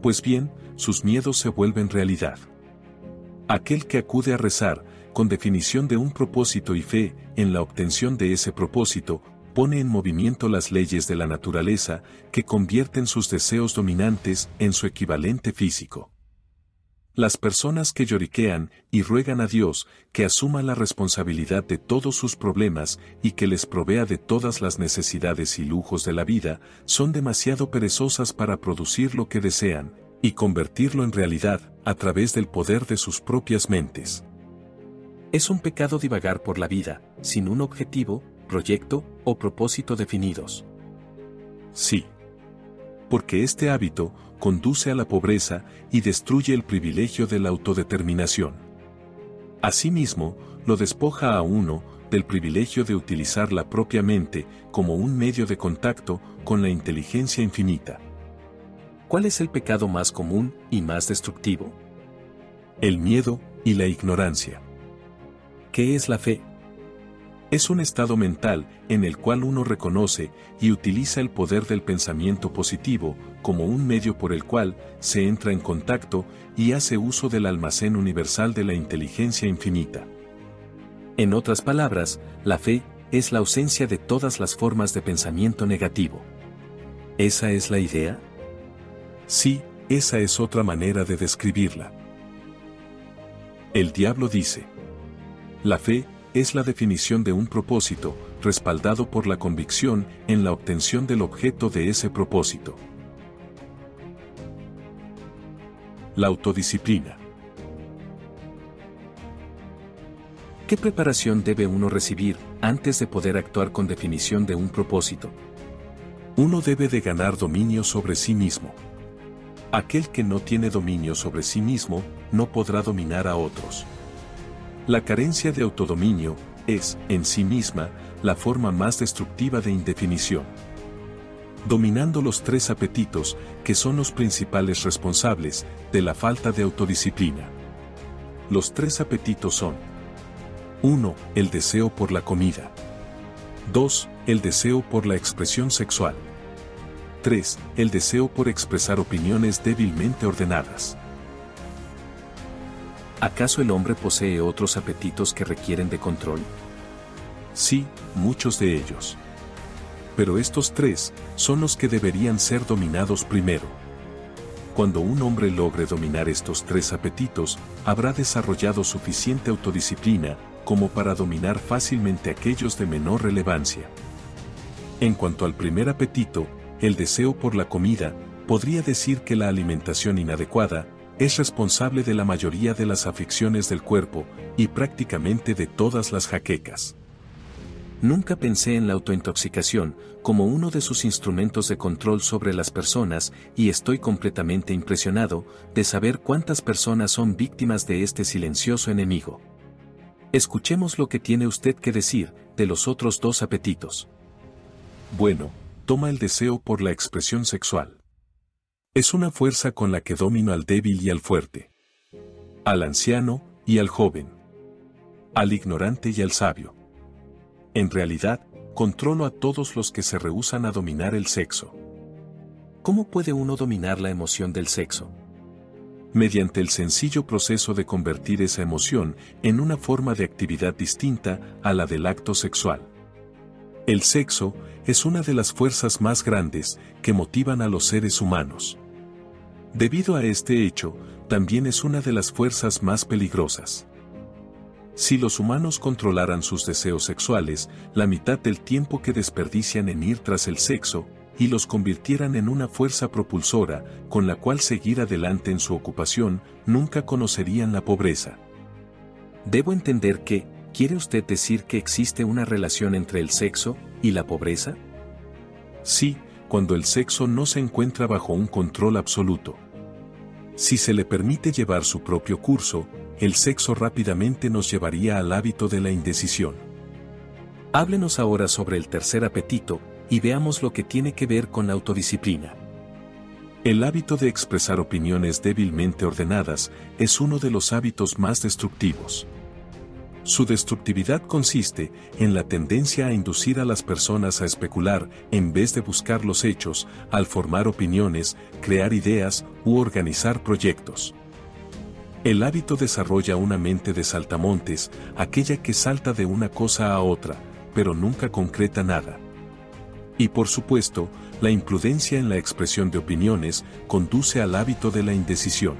Pues bien, sus miedos se vuelven realidad. Aquel que acude a rezar, con definición de un propósito y fe en la obtención de ese propósito, pone en movimiento las leyes de la naturaleza que convierten sus deseos dominantes en su equivalente físico. Las personas que lloriquean y ruegan a Dios que asuma la responsabilidad de todos sus problemas y que les provea de todas las necesidades y lujos de la vida, son demasiado perezosas para producir lo que desean y convertirlo en realidad a través del poder de sus propias mentes. Es un pecado divagar por la vida, sin un objetivo, proyecto o propósito definidos. Sí. Porque este hábito conduce a la pobreza y destruye el privilegio de la autodeterminación. Asimismo, lo despoja a uno del privilegio de utilizar la propia mente como un medio de contacto con la inteligencia infinita. ¿Cuál es el pecado más común y más destructivo? El miedo y la ignorancia. ¿Qué es la fe? Es un estado mental en el cual uno reconoce y utiliza el poder del pensamiento positivo como un medio por el cual se entra en contacto y hace uso del almacén universal de la inteligencia infinita. En otras palabras, la fe es la ausencia de todas las formas de pensamiento negativo. ¿Esa es la idea? Sí, esa es otra manera de describirla. El diablo dice: la fe es la definición de un propósito, respaldado por la convicción en la obtención del objeto de ese propósito. La autodisciplina. ¿Qué preparación debe uno recibir antes de poder actuar con definición de un propósito? Uno debe de ganar dominio sobre sí mismo. Aquel que no tiene dominio sobre sí mismo, no podrá dominar a otros. La carencia de autodominio es, en sí misma, la forma más destructiva de indefinición. Dominando los tres apetitos, que son los principales responsables de la falta de autodisciplina. Los tres apetitos son: 1. El deseo por la comida. 2. El deseo por la expresión sexual. 3. El deseo por expresar opiniones débilmente ordenadas. ¿Acaso el hombre posee otros apetitos que requieren de control? Sí, muchos de ellos. Pero estos tres son los que deberían ser dominados primero. Cuando un hombre logre dominar estos tres apetitos, habrá desarrollado suficiente autodisciplina como para dominar fácilmente aquellos de menor relevancia. En cuanto al primer apetito, el deseo por la comida, podría decir que la alimentación inadecuada es responsable de la mayoría de las afecciones del cuerpo y prácticamente de todas las jaquecas. Nunca pensé en la autointoxicación como uno de sus instrumentos de control sobre las personas y estoy completamente impresionado de saber cuántas personas son víctimas de este silencioso enemigo. Escuchemos lo que tiene usted que decir de los otros dos apetitos. Bueno, toma el deseo por la expresión sexual. Es una fuerza con la que domino al débil y al fuerte, al anciano y al joven, al ignorante y al sabio. En realidad, controlo a todos los que se rehúsan a dominar el sexo. ¿Cómo puede uno dominar la emoción del sexo? Mediante el sencillo proceso de convertir esa emoción en una forma de actividad distinta a la del acto sexual. El sexo es una de las fuerzas más grandes que motivan a los seres humanos. Debido a este hecho, también es una de las fuerzas más peligrosas. Si los humanos controlaran sus deseos sexuales, la mitad del tiempo que desperdician en ir tras el sexo, y los convirtieran en una fuerza propulsora con la cual seguir adelante en su ocupación, nunca conocerían la pobreza. ¿Debo entender que, quiere usted decir que existe una relación entre el sexo y la pobreza? Sí, cuando el sexo no se encuentra bajo un control absoluto. Si se le permite llevar su propio curso, el sexo rápidamente nos llevaría al hábito de la indecisión. Háblenos ahora sobre el tercer apetito, y veamos lo que tiene que ver con la autodisciplina. El hábito de expresar opiniones débilmente ordenadas es uno de los hábitos más destructivos. Su destructividad consiste en la tendencia a inducir a las personas a especular en vez de buscar los hechos, al formar opiniones, crear ideas u organizar proyectos. El hábito desarrolla una mente de saltamontes, aquella que salta de una cosa a otra, pero nunca concreta nada. Y por supuesto, la imprudencia en la expresión de opiniones conduce al hábito de la indecisión.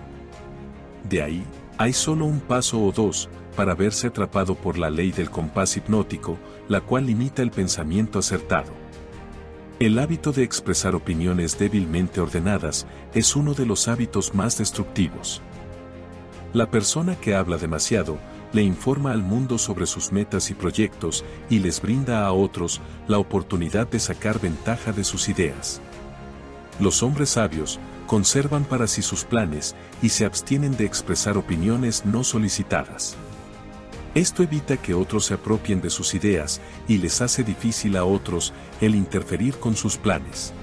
De ahí, hay solo un paso o dos para verse atrapado por la ley del compás hipnótico, la cual limita el pensamiento acertado. El hábito de expresar opiniones débilmente ordenadas es uno de los hábitos más destructivos. La persona que habla demasiado, le informa al mundo sobre sus metas y proyectos y les brinda a otros la oportunidad de sacar ventaja de sus ideas. Los hombres sabios conservan para sí sus planes y se abstienen de expresar opiniones no solicitadas. Esto evita que otros se apropien de sus ideas y les hace difícil a otros el interferir con sus planes.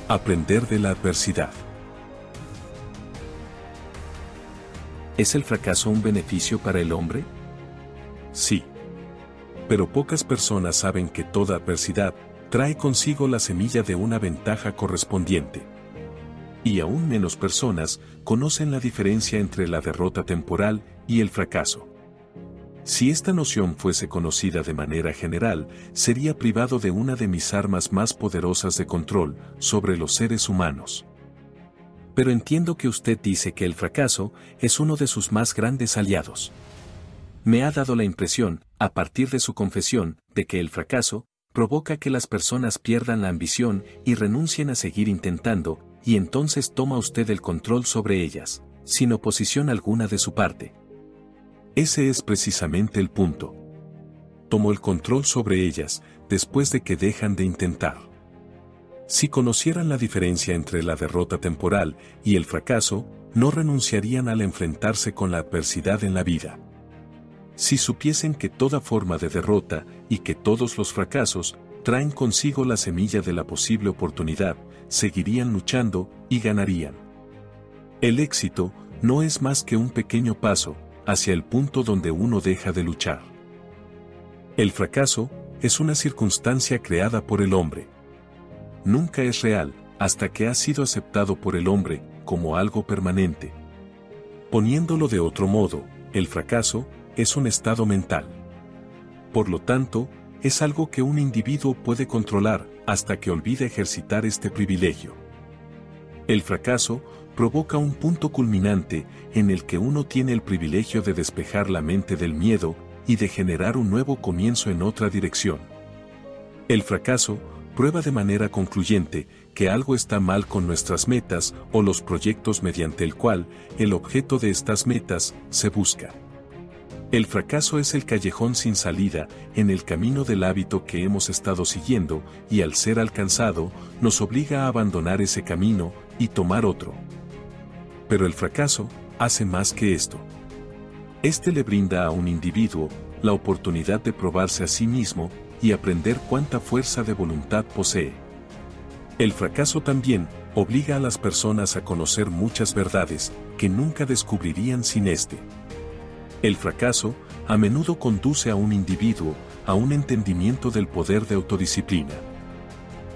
Aprender de la adversidad. ¿Es el fracaso un beneficio para el hombre? Sí. Pero pocas personas saben que toda adversidad trae consigo la semilla de una ventaja correspondiente. Y aún menos personas conocen la diferencia entre la derrota temporal y el fracaso. Si esta noción fuese conocida de manera general, sería privado de una de mis armas más poderosas de control sobre los seres humanos. Pero entiendo que usted dice que el fracaso es uno de sus más grandes aliados. Me ha dado la impresión, a partir de su confesión, de que el fracaso provoca que las personas pierdan la ambición y renuncien a seguir intentando, y entonces toma usted el control sobre ellas, sin oposición alguna de su parte. Ese es precisamente el punto. Tomó el control sobre ellas, después de que dejan de intentar. Si conocieran la diferencia entre la derrota temporal y el fracaso, no renunciarían al enfrentarse con la adversidad en la vida. Si supiesen que toda forma de derrota y que todos los fracasos traen consigo la semilla de la posible oportunidad, seguirían luchando y ganarían. El éxito no es más que un pequeño paso hacia el punto donde uno deja de luchar. El fracaso es una circunstancia creada por el hombre. Nunca es real hasta que ha sido aceptado por el hombre como algo permanente. Poniéndolo de otro modo, el fracaso es un estado mental. Por lo tanto, es algo que un individuo puede controlar hasta que olvide ejercitar este privilegio. El fracaso provoca un punto culminante en el que uno tiene el privilegio de despejar la mente del miedo y de generar un nuevo comienzo en otra dirección. El fracaso prueba de manera concluyente que algo está mal con nuestras metas o los proyectos mediante el cual el objeto de estas metas se busca. El fracaso es el callejón sin salida en el camino del hábito que hemos estado siguiendo y al ser alcanzado nos obliga a abandonar ese camino y tomar otro. Pero el fracaso hace más que esto. Este le brinda a un individuo la oportunidad de probarse a sí mismo y aprender cuánta fuerza de voluntad posee. El fracaso también obliga a las personas a conocer muchas verdades que nunca descubrirían sin este. El fracaso a menudo conduce a un individuo a un entendimiento del poder de autodisciplina.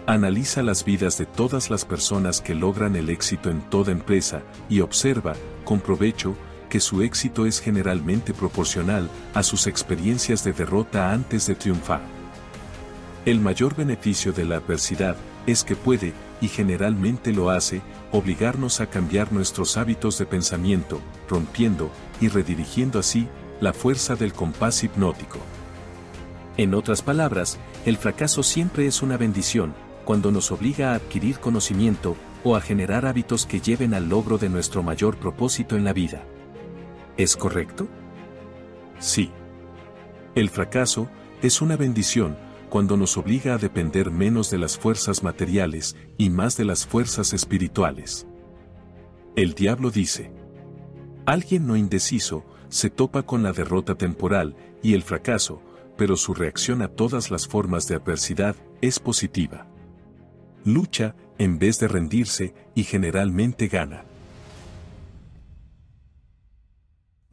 Analiza las vidas de todas las personas que logran el éxito en toda empresa y observa, con provecho, que su éxito es generalmente proporcional a sus experiencias de derrota antes de triunfar. El mayor beneficio de la adversidad es que puede, y generalmente lo hace, obligarnos a cambiar nuestros hábitos de pensamiento, rompiendo y redirigiendo así la fuerza del compás hipnótico. En otras palabras, el fracaso siempre es una bendición, cuando nos obliga a adquirir conocimiento o a generar hábitos que lleven al logro de nuestro mayor propósito en la vida. ¿Es correcto? Sí. El fracaso es una bendición cuando nos obliga a depender menos de las fuerzas materiales y más de las fuerzas espirituales. El diablo dice: alguien no indeciso se topa con la derrota temporal y el fracaso, pero su reacción a todas las formas de adversidad es positiva. Lucha en vez de rendirse y generalmente gana.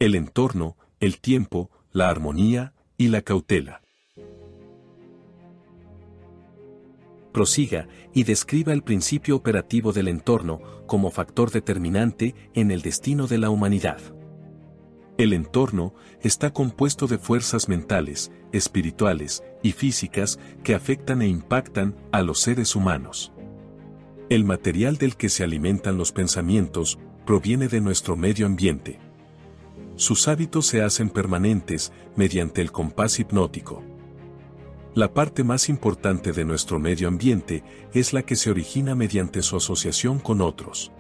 El entorno, el tiempo, la armonía y la cautela. Prosiga y describa el principio operativo del entorno como factor determinante en el destino de la humanidad. El entorno está compuesto de fuerzas mentales, espirituales y físicas que afectan e impactan a los seres humanos. El material del que se alimentan los pensamientos proviene de nuestro medio ambiente. Sus hábitos se hacen permanentes mediante el compás hipnótico. La parte más importante de nuestro medio ambiente es la que se origina mediante su asociación con otros.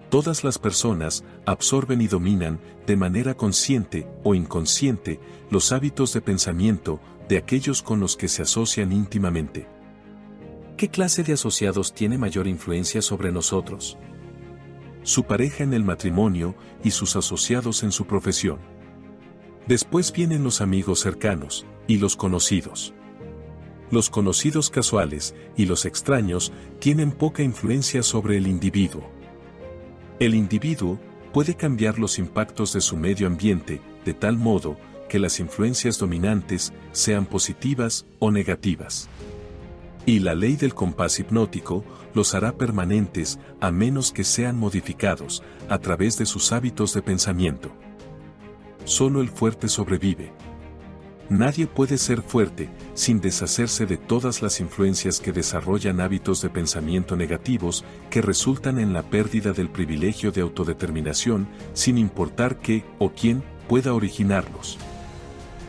Todas las personas absorben y dominan, de manera consciente o inconsciente, los hábitos de pensamiento de aquellos con los que se asocian íntimamente. ¿Qué clase de asociados tiene mayor influencia sobre nosotros? Su pareja en el matrimonio y sus asociados en su profesión. Después vienen los amigos cercanos y los conocidos. Los conocidos casuales y los extraños tienen poca influencia sobre el individuo. El individuo puede cambiar los impactos de su medio ambiente de tal modo que las influencias dominantes sean positivas o negativas. Y la ley del compás hipnótico los hará permanentes a menos que sean modificados a través de sus hábitos de pensamiento. Solo el fuerte sobrevive. Nadie puede ser fuerte sin deshacerse de todas las influencias que desarrollan hábitos de pensamiento negativos que resultan en la pérdida del privilegio de autodeterminación, sin importar qué o quién pueda originarlos.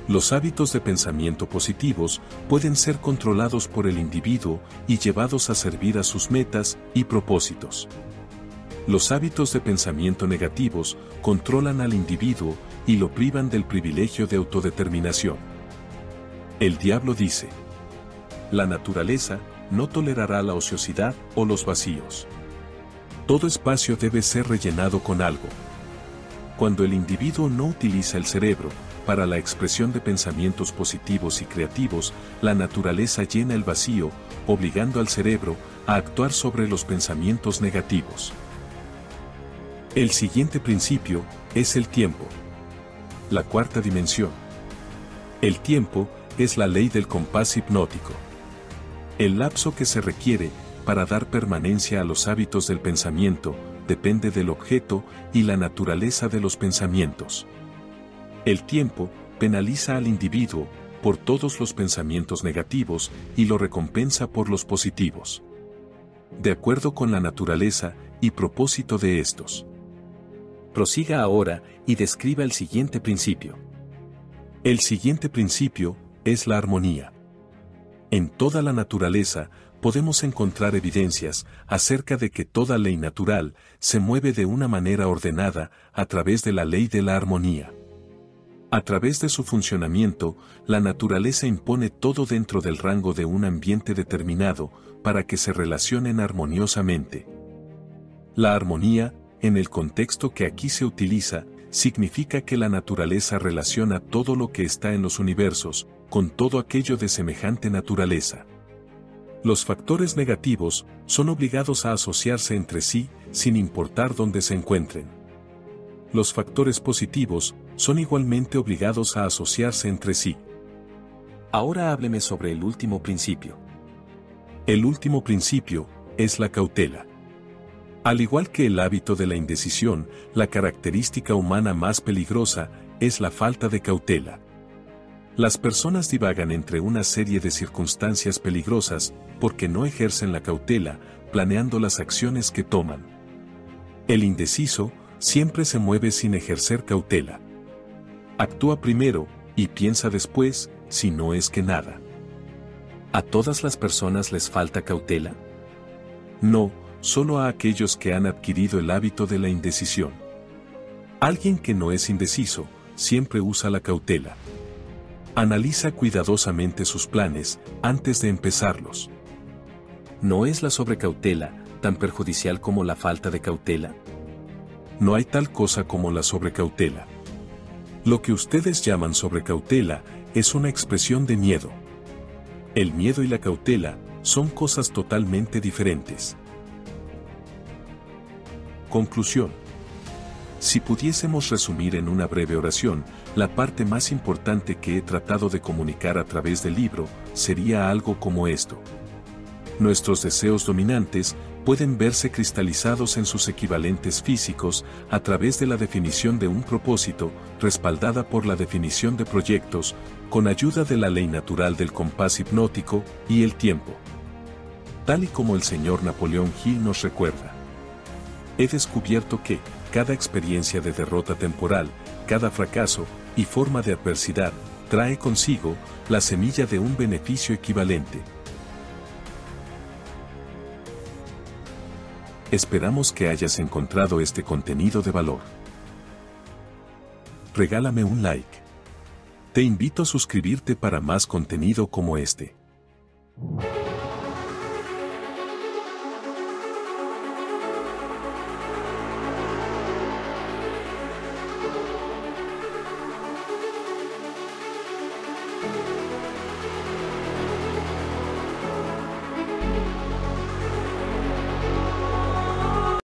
Los hábitos de pensamiento positivos pueden ser controlados por el individuo y llevados a servir a sus metas y propósitos. Los hábitos de pensamiento negativos controlan al individuo y lo privan del privilegio de autodeterminación. El diablo dice: la naturaleza no tolerará la ociosidad o los vacíos. Todo espacio debe ser rellenado con algo. Cuando el individuo no utiliza el cerebro para la expresión de pensamientos positivos y creativos, la naturaleza llena el vacío, obligando al cerebro a actuar sobre los pensamientos negativos. El siguiente principio es el tiempo. La cuarta dimensión. El tiempo es la ley del compás hipnótico. El lapso que se requiere para dar permanencia a los hábitos del pensamiento depende del objeto y la naturaleza de los pensamientos. El tiempo penaliza al individuo por todos los pensamientos negativos y lo recompensa por los positivos, de acuerdo con la naturaleza y propósito de estos. Prosiga ahora y describa el siguiente principio. El siguiente principio es la armonía. En toda la naturaleza podemos encontrar evidencias acerca de que toda ley natural se mueve de una manera ordenada a través de la ley de la armonía. A través de su funcionamiento, la naturaleza impone todo dentro del rango de un ambiente determinado para que se relacionen armoniosamente. La armonía, en el contexto que aquí se utiliza, significa que la naturaleza relaciona todo lo que está en los universos, con todo aquello de semejante naturaleza. Los factores negativos son obligados a asociarse entre sí, sin importar dónde se encuentren. Los factores positivos son igualmente obligados a asociarse entre sí. Ahora hábleme sobre el último principio. El último principio es la cautela. Al igual que el hábito de la indecisión, la característica humana más peligrosa es la falta de cautela. Las personas divagan entre una serie de circunstancias peligrosas porque no ejercen la cautela, planeando las acciones que toman. El indeciso siempre se mueve sin ejercer cautela. Actúa primero y piensa después, si no es que nada. ¿A todas las personas les falta cautela? No, solo a aquellos que han adquirido el hábito de la indecisión. Alguien que no es indeciso, siempre usa la cautela. Analiza cuidadosamente sus planes antes de empezarlos. ¿No es la sobrecautela tan perjudicial como la falta de cautela? No hay tal cosa como la sobrecautela. Lo que ustedes llaman sobrecautela es una expresión de miedo. El miedo y la cautela son cosas totalmente diferentes. Conclusión. Si pudiésemos resumir en una breve oración, la parte más importante que he tratado de comunicar a través del libro sería algo como esto. Nuestros deseos dominantes pueden verse cristalizados en sus equivalentes físicos a través de la definición de un propósito, respaldada por la definición de proyectos, con ayuda de la ley natural del compás hipnótico y el tiempo. Tal y como el señor Napoleón Hill nos recuerda. He descubierto que, cada experiencia de derrota temporal, cada fracaso y forma de adversidad, trae consigo la semilla de un beneficio equivalente. Esperamos que hayas encontrado este contenido de valor. Regálame un like. Te invito a suscribirte para más contenido como este.